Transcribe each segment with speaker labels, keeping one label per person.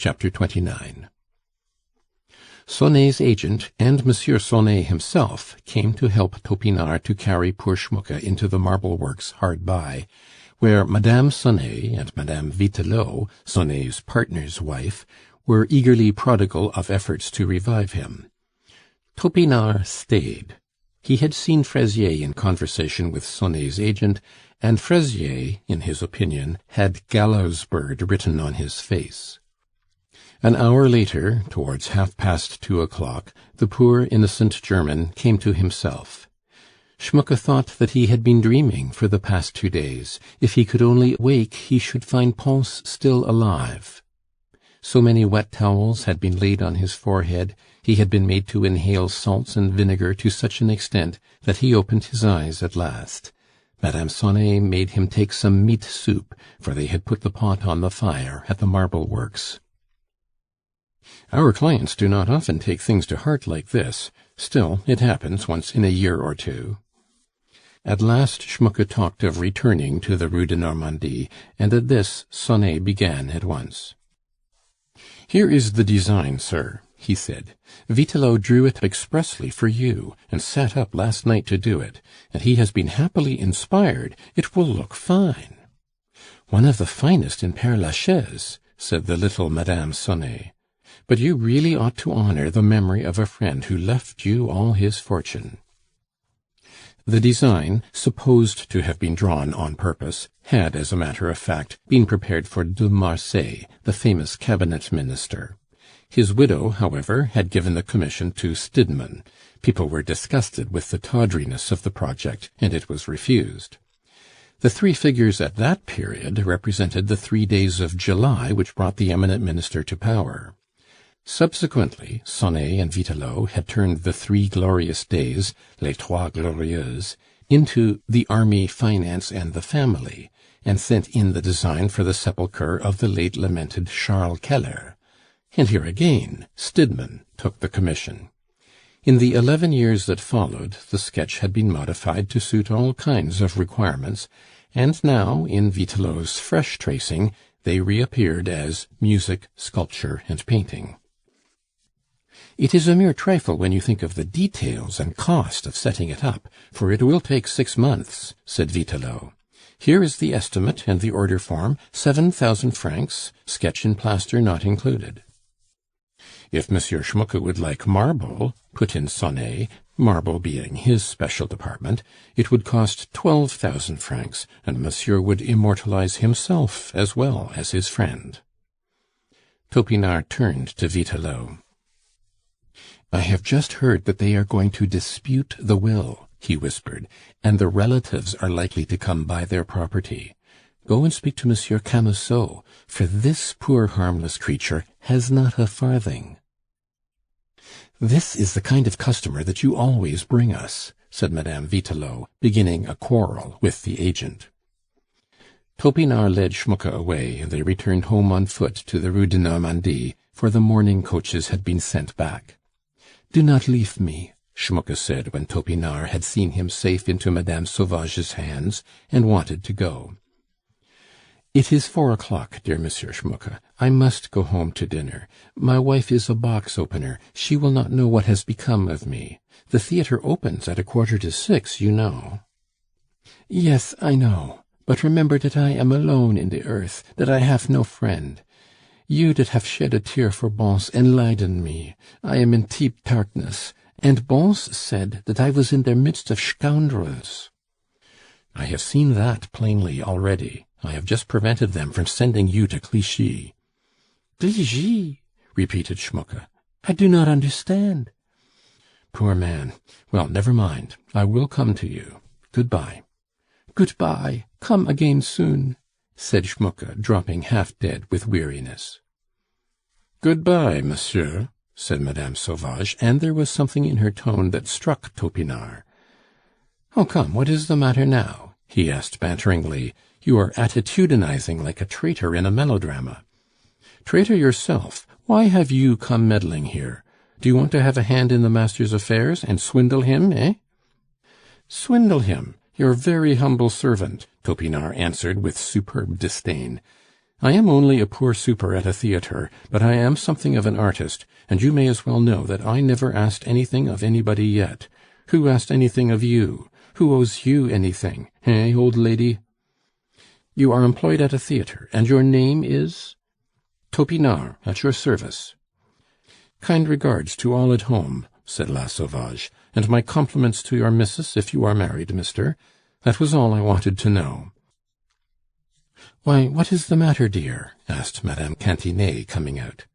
Speaker 1: Chapter 29. Sonet's agent and Monsieur Sonet himself came to help Topinard to carry poor Schmucker into the marble works hard by, where Madame Sonet and Madame Vitelot, Sonet's partner's wife, were eagerly prodigal of efforts to revive him. Topinard stayed. He had seen Fraisier in conversation with Sonet's agent, and Fraisier, in his opinion, had gallows bird written on his face. An hour later, towards 2:30, the poor innocent German came to himself. Schmucker thought that he had been dreaming for the past 2 days. If he could only wake, he should find Pons still alive. So many wet towels had been laid on his forehead, he had been made to inhale salts and vinegar to such an extent that he opened his eyes at last. Madame Sonet made him take some meat soup, for they had put the pot on the fire at the marble works. Our clients do not often take things to heart like this. Still, it happens once in a year or two. At last Schmucker talked of returning to the Rue de Normandie, and at this Sonet began at once. "Here is the design, sir," he said. "Vitelot drew it expressly for you, and sat up last night to do it, and he has been happily inspired. It will look fine." "One of the finest in Père Lachaise," said the little Madame Sonet. "But you really ought to honor the memory of a friend who left you all his fortune." The design, supposed to have been drawn on purpose, had, as a matter of fact, been prepared for de Marsay, the famous cabinet minister. His widow, however, had given the commission to Stidmann. People were disgusted with the tawdriness of the project, and it was refused. The 3 figures at that period represented the 3 days of July which brought the eminent minister to power. Subsequently, Sonet and Vitelot had turned the 3 glorious days, les trois glorieuses, into the army, finance, and the family, and sent in the design for the sepulchre of the late lamented Charles Keller. And here again Stidmann took the commission. In the 11 years that followed, the sketch had been modified to suit all kinds of requirements, and now, in Vitelot's fresh tracing, they reappeared as music, sculpture, and painting. "It is a mere trifle when you think of the details and cost of setting it up, for it will take 6 months," said Vitelot. "Here is the estimate and the order form, 7,000 francs, sketch in plaster not included." "If Monsieur Schmucker would like marble," put in Sonet, marble being his special department, "it would cost 12,000 francs, and Monsieur would immortalize himself as well as his friend." Topinard turned to Vitelot. "I have just heard that they are going to dispute the will," he whispered, "and the relatives are likely to come by their property. Go and speak to Monsieur Camusot, for this poor harmless creature has not a farthing." "This is the kind of customer that you always bring us," said Madame Vitelot, beginning a quarrel with the agent. Topinard led Schmucker away, and they returned home on foot to the Rue de Normandie, for the morning coaches had been sent back. "Do not leave me," Schmucker said when Topinard had seen him safe into Madame Sauvage's hands, and wanted to go. "It is 4:00, dear Monsieur Schmucker. I must go home to dinner. My wife is a box opener. She will not know what has become of me. The theatre opens at 5:45, you know." "Yes, I know. But remember that I am alone in the earth, that I have no friend. You that have shed a tear for Bons enlighten me. I am in deep darkness, and Bons said that I was in their midst of scoundrels." "I have seen that plainly already. I have just prevented them from sending you to Clichy." "Clichy?" repeated Schmucker. "I do not understand." "Poor man! Well, never mind. I will come to you. Good-bye." "Good-bye. Come again soon," said Schmucker, dropping half dead with weariness. "Good-bye, monsieur," said Madame Sauvage, and there was something in her tone that struck Topinard. "Oh, come, what is the matter now?" he asked banteringly. "You are attitudinizing like a traitor in a melodrama." "Traitor yourself! Why have you come meddling here? Do you want to have a hand in the master's affairs, and swindle him, eh?" "Swindle him! Your very humble servant," Topinard answered with superb disdain. I am only a poor super at a theatre, but I am something of an artist, and you may as well know that I never asked anything of anybody yet. Who asked anything of you? Who owes you anything? Eh, old lady? You are employed at a theatre, and your name is? Topinard, at your service. Kind regards to all at home, said La Sauvage, and my compliments to your missus, if you are married, mister. That was all I wanted to know. Why, what is the matter, dear? Asked Madame Cantinet, coming out.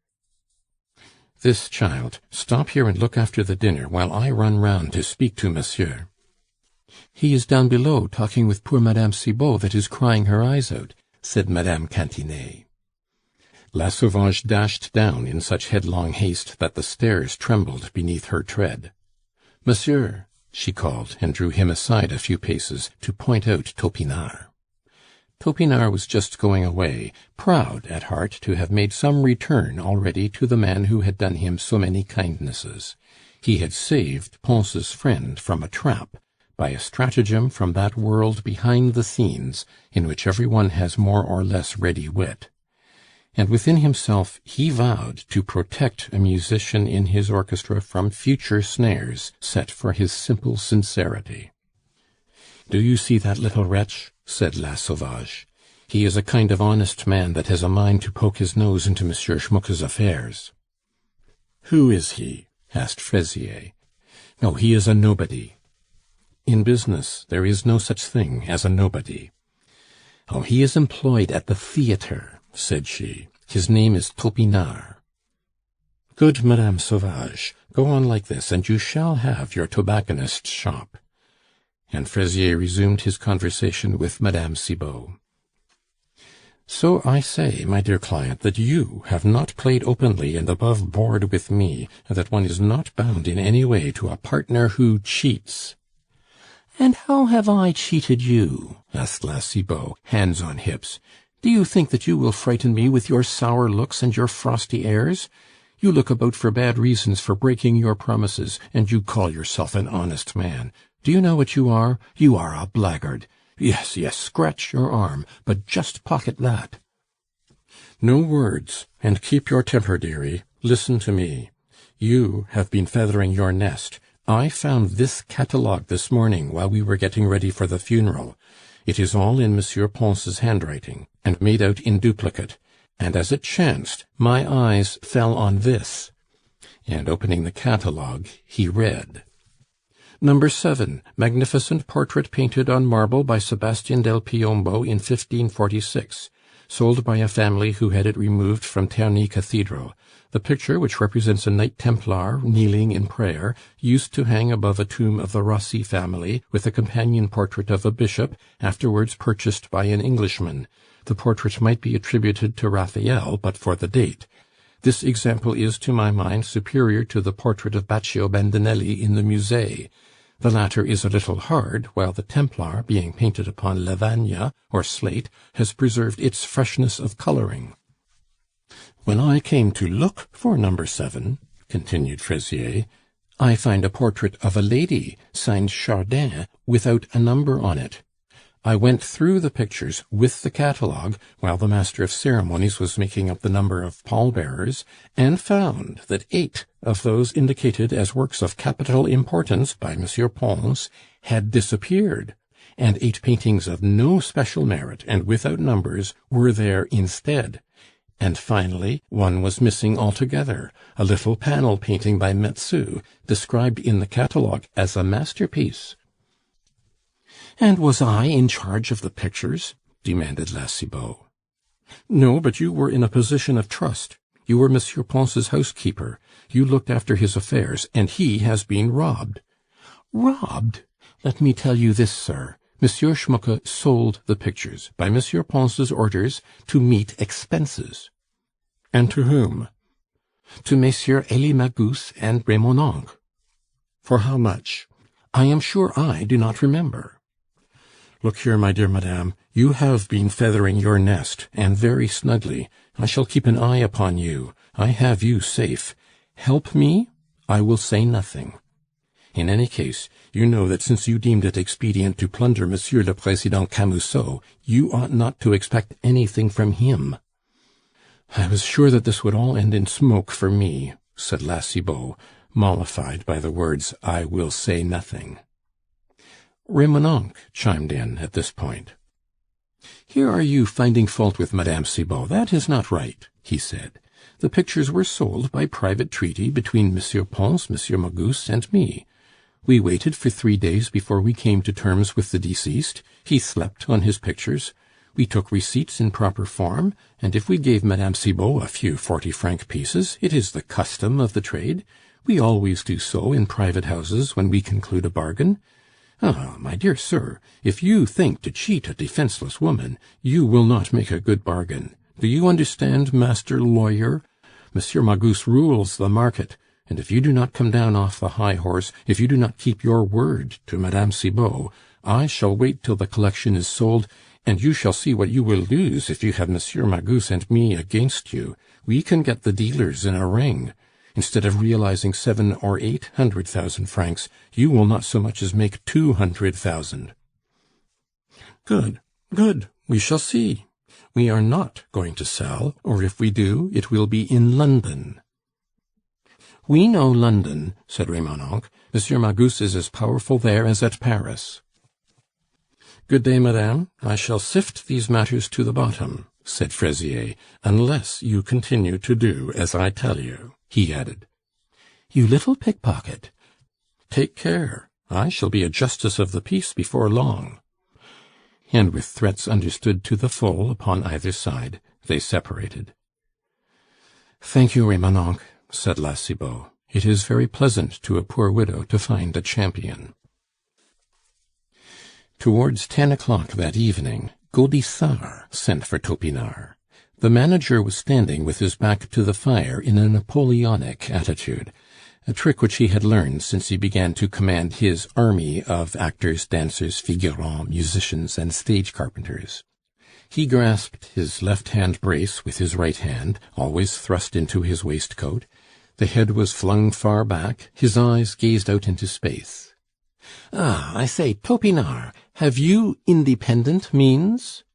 Speaker 1: This, child. Stop here and look after the dinner while I run round to speak to monsieur. He is down below, talking with poor Madame Cibot that is crying her eyes out, said Madame Cantinet. La Sauvage dashed down in such headlong haste that the stairs trembled beneath her tread. Monsieur, she called, and drew him aside a few paces to point out Topinard. Topinard was just going away, proud at heart to have made some return already to the man who had done him so many kindnesses. He had saved Pons' friend from a trap, by a stratagem from that world behind the scenes in which every one has more or less ready wit. And within himself he vowed to protect a musician in his orchestra from future snares set for his simple sincerity. "Do you see that little wretch?" said La Sauvage. "He is a kind of honest man that has a mind to poke his nose into Monsieur Schmucker's affairs." "Who is he?" asked Fraisier. "No, he is a nobody." "In business there is no such thing as a nobody." "Oh, he is employed at the theatre," said she. "His name is Topinard." "Good Madame Sauvage, go on like this, and you shall have your tobacconist's shop." And Fraisier resumed his conversation with Madame Cibot. "So I say, my dear client, that you have not played openly and above board with me, and that one is not bound in any way to a partner who cheats." "And how have I cheated you?" asked La Cibot, hands on hips. "Do you think that you will frighten me with your sour looks and your frosty airs? You look about for bad reasons for breaking your promises, and you call yourself an honest man. Do you know what you are? You are a blackguard. Yes, yes, scratch your arm, but just pocket that." "No words, and keep your temper, dearie. Listen to me. You have been feathering your nest. I found this catalogue this morning while we were getting ready for the funeral. It is all in Monsieur Pons' handwriting, and made out in duplicate. And as it chanced, my eyes fell on this." And opening the catalogue, he read: "Number 7, magnificent portrait painted on marble by Sebastian del Piombo in 1546. Sold by a family who had it removed from Terni Cathedral. The picture, which represents a Knight Templar kneeling in prayer, used to hang above a tomb of the Rossi family, with a companion portrait of a bishop, afterwards purchased by an Englishman. The portrait might be attributed to Raphael, but for the date. This example is, to my mind, superior to the portrait of Baccio Bandinelli in the Musée. The latter is a little hard, while the Templar, being painted upon lavagna, or slate, has preserved its freshness of colouring. When I came to look for number 7, continued Fraisier, I find a portrait of a lady, signed Chardin, without a number on it. I went through the pictures with the catalogue, while the master of ceremonies was making up the number of pallbearers, and found that 8 of those indicated as works of capital importance by Monsieur Pons had disappeared, and 8 paintings of no special merit and without numbers were there instead. And finally, one was missing altogether, a little panel painting by Metzu, described in the catalogue as a masterpiece." "And was I in charge of the pictures?" demanded La Cibot. "No, but you were in a position of trust. You were Monsieur Pons' housekeeper. You looked after his affairs, and he has been robbed." "Robbed? Let me tell you this, sir. Monsieur Schmucker sold the pictures, by Monsieur Pons' orders, to meet expenses." "And to whom?" "To Messieurs Elie Magus and Remononc." "For how much?" "I am sure I do not remember." "Look here, my dear madame, you have been feathering your nest, and very snugly. I shall keep an eye upon you. I have you safe. Help me, I will say nothing. In any case, you know that since you deemed it expedient to plunder Monsieur le Président Camusot, you ought not to expect anything from him. "I was sure that this would all end in smoke for me," said La Cibot, mollified by the words, "I will say nothing." Remonencq chimed in at this point. "Here are you finding fault with Mme. Cibot. That is not right," he said. "The pictures were sold by private treaty between M. Pons, M. Magus, and me. We waited for 3 days before we came to terms with the deceased. He slept on his pictures. We took receipts in proper form, and if we gave Mme. Cibot a few 40-franc pieces, it is the custom of the trade. We always do so in private houses when we conclude a bargain. Ah, my dear sir, if you think to cheat a defenseless woman, you will not make a good bargain. Do you understand, master lawyer? Monsieur Magus rules the market, and if you do not come down off the high horse, if you do not keep your word to Mme. Cibot, I shall wait till the collection is sold, and you shall see what you will lose if you have Monsieur Magus and me against you. We can get the dealers in a ring. Instead of realizing 700,000 or 800,000 francs, you will not so much as make 200,000. Good, good, we shall see. We are not going to sell, or if we do, it will be in London." "We know London," said Remonencq. "Monsieur Magus is as powerful there as at Paris." "Good day, madame. I shall sift these matters to the bottom," said Fraisier, "unless you continue to do as I tell you," he added. "You little pickpocket!" "Take care. I shall be a justice of the peace before long." And with threats understood to the full upon either side, they separated. "Thank you, Remonencq," said La Cibot. "It is very pleasant to a poor widow to find a champion." Towards 10 o'clock that evening, Gaudissart sent for Topinard. The manager was standing with his back to the fire in a Napoleonic attitude, a trick which he had learned since he began to command his army of actors, dancers, figurants, musicians, and stage carpenters. He grasped his left-hand brace with his right hand, always thrust into his waistcoat. The head was flung far back, his eyes gazed out into space. "Ah, I say, Topinard, have you independent means?"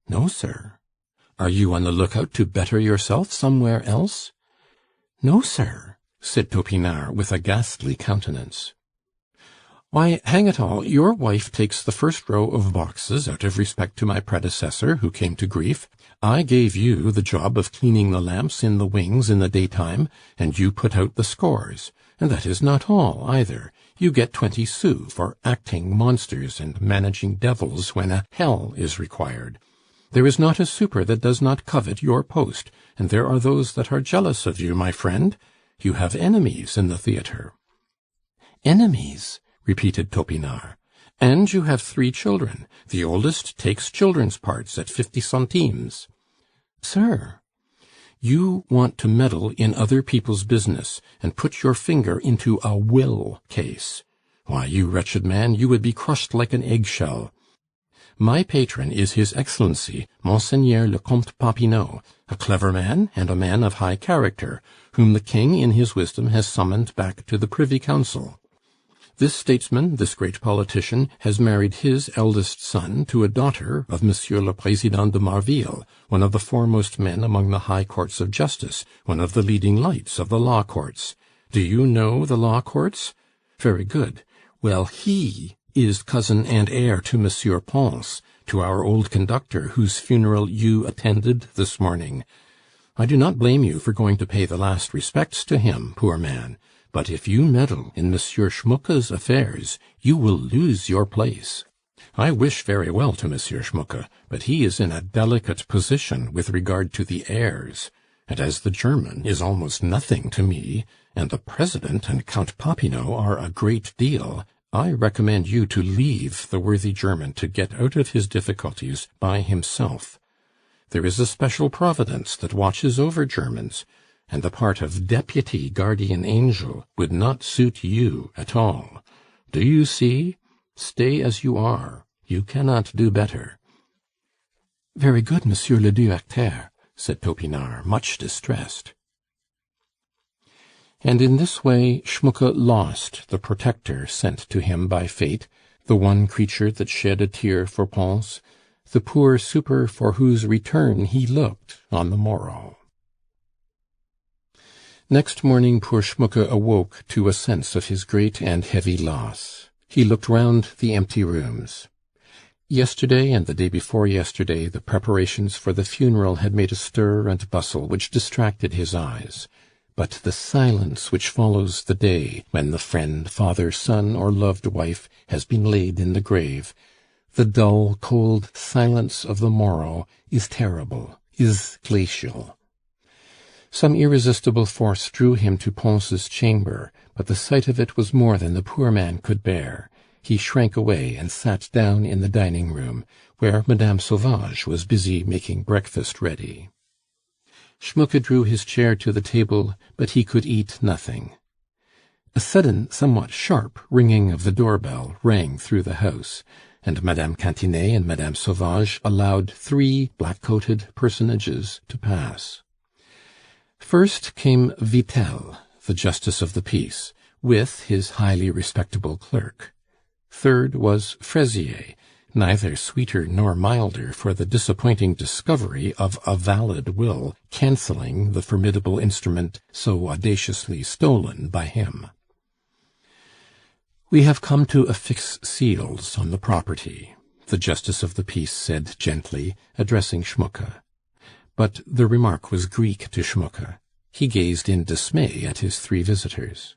Speaker 1: "No, sir." "Are you on the lookout to better yourself somewhere else?" "No, sir," said Topinard with a ghastly countenance. "Why, hang it all, your wife takes the first row of boxes out of respect to my predecessor, who came to grief. I gave you the job of cleaning the lamps in the wings in the daytime, and you put out the scores. And that is not all, either. You get 20 sous for acting monsters and managing devils when a hell is required. There is not a super that does not covet your post, and there are those that are jealous of you, my friend. You have enemies in the theatre." "Enemies?" repeated Topinard. "And you have 3 children. The oldest takes children's parts at 50 centimes." "Sir!" "You want to meddle in other people's business, and put your finger into a will case. Why, you wretched man, you would be crushed like an eggshell. My patron is His Excellency, Monseigneur le Comte Popinot, a clever man and a man of high character, whom the King in his wisdom has summoned back to the Privy Council. This statesman, this great politician, has married his eldest son to a daughter of Monsieur le Président de Marville, one of the foremost men among the high courts of justice, one of the leading lights of the law courts. Do you know the law courts? Very good. Well, he is cousin and heir to Monsieur Pons, to our old conductor, whose funeral you attended this morning. I do not blame you for going to pay the last respects to him, poor man. But if you meddle in Monsieur Schmucker's affairs, you will lose your place. I wish very well to Monsieur Schmucker, but he is in a delicate position with regard to the heirs, and as the German is almost nothing to me, and the President and Count Popinot are a great deal, I recommend you to leave the worthy German to get out of his difficulties by himself. There is a special providence that watches over Germans, and the part of deputy guardian angel would not suit you at all. Do you see? Stay as you are. You cannot do better." "Very good, Monsieur le Directeur," said Topinard, much distressed. And in this way Schmucker lost the protector sent to him by fate, the one creature that shed a tear for Pons, the poor super for whose return he looked on the morrow. Next morning poor Schmucker awoke to a sense of his great and heavy loss. He looked round the empty rooms. Yesterday and the day before yesterday the preparations for the funeral had made a stir and bustle which distracted his eyes. But the silence which follows the day when the friend, father, son, or loved wife has been laid in the grave, the dull, cold silence of the morrow, is terrible, is glacial. Some irresistible force drew him to Pons' chamber, but the sight of it was more than the poor man could bear. He shrank away and sat down in the dining-room, where Mme. Sauvage was busy making breakfast ready. Schmucke drew his chair to the table, but he could eat nothing. A sudden, somewhat sharp ringing of the door-bell rang through the house, and Mme. Cantinet and Mme. Sauvage allowed 3 black-coated personages to pass. First came Vitel, the justice of the peace, with his highly respectable clerk. Third was Fraisier, neither sweeter nor milder for the disappointing discovery of a valid will cancelling the formidable instrument so audaciously stolen by him. "We have come to affix seals on the property," the justice of the peace said gently, addressing Schmucke. But the remark was Greek to Schmucke. He gazed in dismay at his 3 visitors.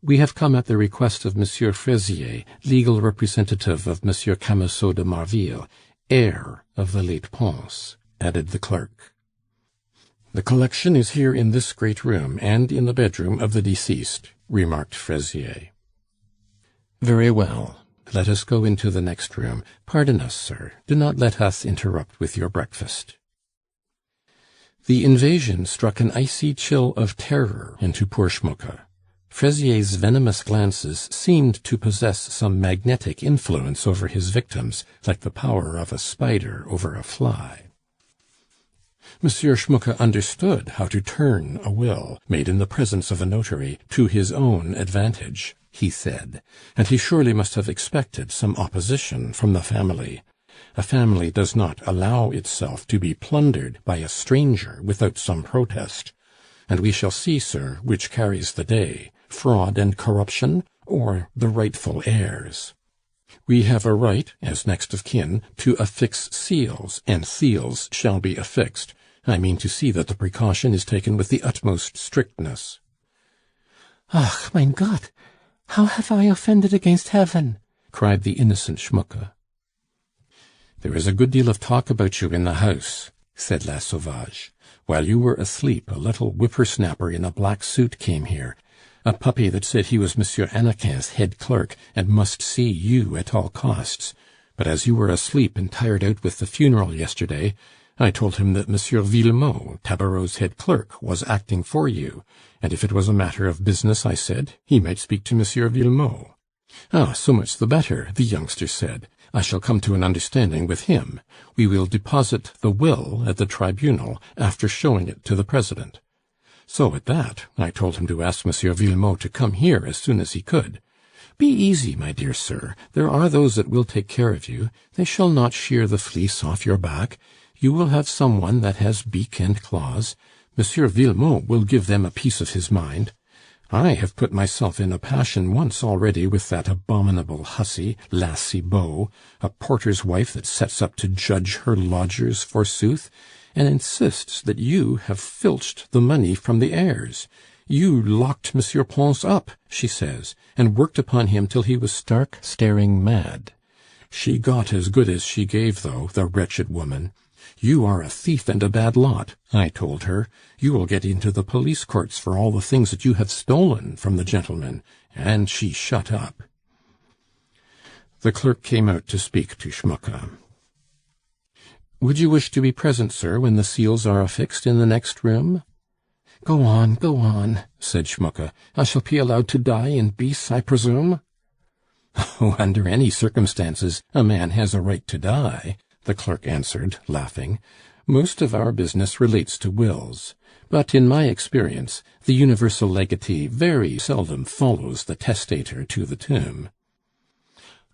Speaker 1: "We have come at the request of Monsieur Fraisier, legal representative of Monsieur Camusot de Marville, heir of the late Pons," added the clerk. "The collection is here in this great room, and in the bedroom of the deceased," remarked Fraisier. "Very well. Let us go into the next room. Pardon us, sir. Do not let us interrupt with your breakfast." The invasion struck an icy chill of terror into poor Schmucke. Fraisier's venomous glances seemed to possess some magnetic influence over his victims, like the power of a spider over a fly. Monsieur Schmucke understood how to turn a will, made in the presence of a notary, to his own advantage, he said, and he surely must have expected some opposition from the family. A family does not allow itself to be plundered by a stranger without some protest. And we shall see, sir, which carries the day, fraud and corruption, or the rightful heirs. We have a right, as next of kin, to affix seals, and seals shall be affixed. I mean to see that the precaution is taken with the utmost strictness."
Speaker 2: "Ach, mein Gott! How have I offended against heaven?"
Speaker 1: cried the innocent Schmucke. "There is a good deal of talk about you in the house," said La Sauvage. "While you were asleep, a little whipper-snapper in a black suit came here, a puppy that said he was Monsieur Hannequin's head clerk, and must see you at all costs. But as you were asleep and tired out with the funeral yesterday, I told him that Monsieur Villemot, Tabareau's head clerk, was acting for you, and if it was a matter of business, I said, he might speak to Monsieur Villemot. 'Ah, so much the better,' the youngster said. 'I shall come to an understanding with him. We will deposit the will at the tribunal after showing it to the president.' So at that, I told him to ask Monsieur Villemot to come here as soon as he could. Be easy, my dear sir, there are those that will take care of you. They shall not shear the fleece off your back. You will have some one that has beak and claws. Monsieur Villemot will give them a piece of his mind. I have put myself in a passion once already with that abominable hussy, La Cibot, a porter's wife that sets up to judge her lodgers, forsooth, and insists that you have filched the money from the heirs. You locked Monsieur Pons up, she says, and worked upon him till he was stark, staring mad. She got as good as she gave, though, the wretched woman. You are a thief and a bad lot, I told her. You will get into the police courts for all the things that you have stolen from the gentleman, and she shut up." The clerk came out to speak to Schmucke. "Would you wish to be present, sir, when the seals are affixed in the next room?" Go on," said Schmucke. "I shall be allowed to die in peace, I presume?" "Oh, under any circumstances, a man has a right to die," the clerk answered, laughing. "Most of our business relates to wills. But in my experience, the universal legatee very seldom follows the testator to the tomb."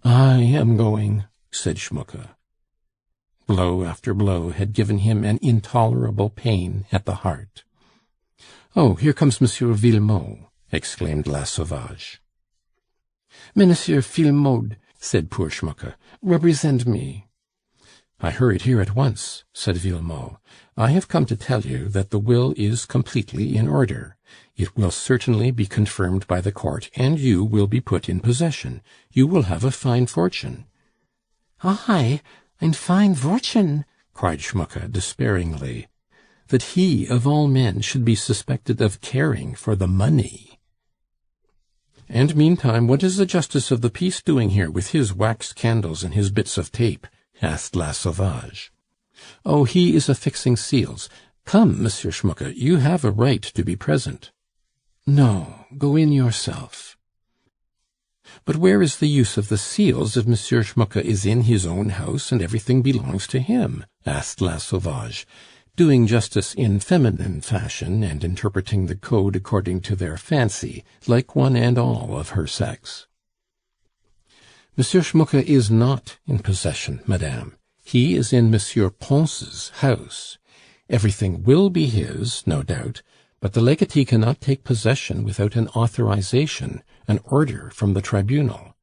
Speaker 1: "I am going," said Schmucke. Blow after blow had given him an intolerable pain at the heart. "Oh, here comes Monsieur Villemot," exclaimed La Sauvage.
Speaker 2: "Monsieur Villemot," said poor Schmucker, "represent me."
Speaker 1: "I hurried here at once," said Villemot. "I have come to tell you that the will is completely in order. It will certainly be confirmed by the court, and you will be put in possession. You will have a fine fortune."
Speaker 2: "I? Ein fine Fortune!"
Speaker 1: cried Schmucker despairingly. That he, of all men, should be suspected of caring for the money! "And meantime, what is the justice of the peace doing here with his wax candles and his bits of tape?" asked La Sauvage. "Oh, he is affixing seals. Come, Monsieur Schmucker, you have a right to be present."
Speaker 2: "No, go in yourself."
Speaker 1: "But where is the use of the seals if Monsieur Schmucker is in his own house and everything belongs to him?" asked La Sauvage, doing justice in feminine fashion and interpreting the code according to their fancy, like one and all of her sex. "Monsieur Schmucker is not in possession, madame. He is in Monsieur Pons' house. Everything will be his, no doubt, but the legatee cannot take possession without an authorization, an order from the tribunal.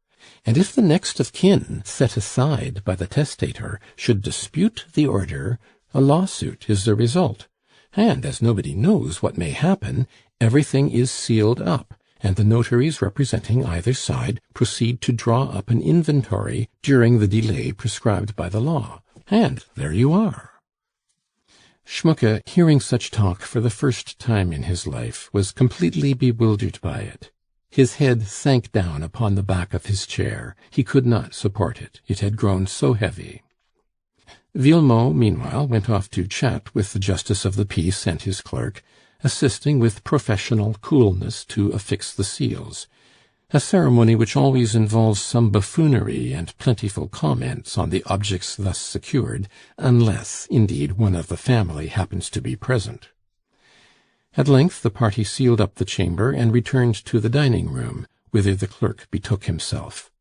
Speaker 1: And if the next of kin, set aside by the testator, should dispute the order, a lawsuit is the result. And as nobody knows what may happen, everything is sealed up, and the notaries representing either side proceed to draw up an inventory during the delay prescribed by the law. And there you are." Schmucker, hearing such talk for the first time in his life, was completely bewildered by it. His head sank down upon the back of his chair. He could not support it. It had grown so heavy. Villemot, meanwhile, went off to chat with the justice of the peace and his clerk, assisting with professional coolness to affix the seals, a ceremony which always involves some buffoonery and plentiful comments on the objects thus secured, unless, indeed, one of the family happens to be present. At length the party sealed up the chamber and returned to the dining-room, whither the clerk betook himself.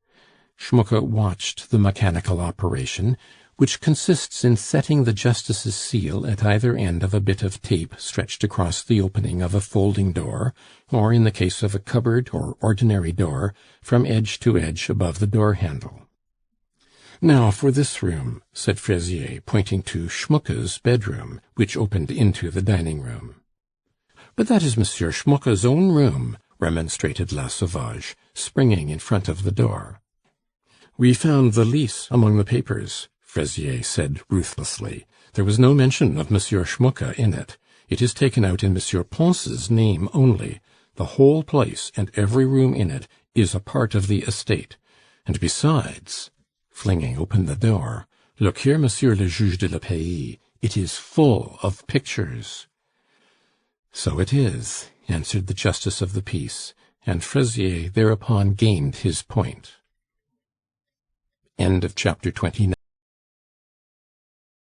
Speaker 1: Schmucker watched the mechanical operation, which consists in setting the justice's seal at either end of a bit of tape stretched across the opening of a folding door, or, in the case of a cupboard or ordinary door, from edge to edge above the door-handle. "Now for this room," said Fraisier, pointing to Schmucker's bedroom, which opened into the dining-room. "But that is Monsieur Schmucker's own room," remonstrated La Sauvage, springing in front of the door. "We found the lease among the papers," Fraisier said ruthlessly. "There was no mention of Monsieur Schmucker in it. It is taken out in Monsieur Pons' name only. The whole place and every room in it is a part of the estate. And besides," flinging open the door, "look here, Monsieur le Juge de la Paix, it is full of pictures." "So it is," answered the justice of the peace, and Fraisier thereupon gained his point. End of chapter 29.